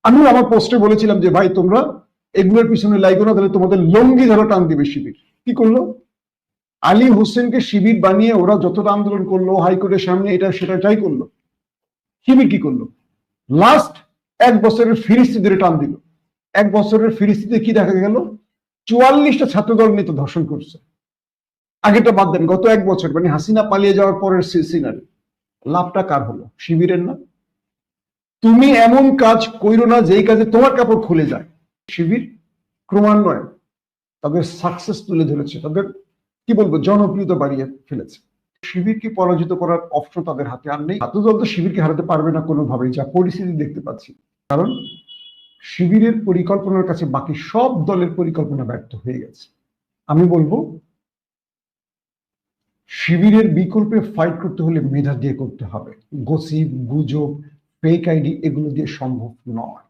আমি আমার পোস্টে বলেছিলাম যে ভাই তোমরা এগুলোর পিছনে লাগো না, তাহলে তোমাদের লঙ্গি ধরো টান দিবে শিবির। কি করলো? আলী হোসেনকে শিবির বানিয়ে ওরা যতটা আন্দোলন করলো, হাইকোর্টের সামনে এটা সেটা যাই করলো, শিবির কি করলো? লাস্ট 1 বছরের ফিরিস্তি ধরে টান দিল। 1 বছরের ফিরিস্তিতে কি দেখা গেল? 44টা ছাত্রদল নেতা ধর্ষণ করছে। আগেটা বাদ দেন, গত 1 বছর মানে হাসিনা পালিয়ে যাওয়ার পরের সিনারি। লাভটা কার হলো? শিবিরের না? তুমি এমন কাজ কইরো না যেই কাজে তোমার কাপড় খুলে যায়। শিবির ক্রমান্বয়ে তাদের সাকসেস তুলে ধরেছে, তাদের কি বলবো জনপ্রিয়তা বাড়িয়ে ফেলেছে। শিবিরকে পরাজিত করার অপশন তাদের হাতে আর নেই। ছাত্রদল তো শিবিরকে হারাতে পারবে না কোনোভাবেই, যা পরিস্থিতি দেখতে পাচ্ছি। কারণ শিবিরের পরিকল্পনার কাছে বাকি সব দলের পরিকল্পনা ব্যর্থ হয়ে গেছে। আমি বলবো শিবিরের বিকল্পে ফাইট করতে হলে মেধা দিয়ে করতে হবে। গসিপ, গুজব, ফেক আইডি এগুলো দিয়ে সম্ভব নয়।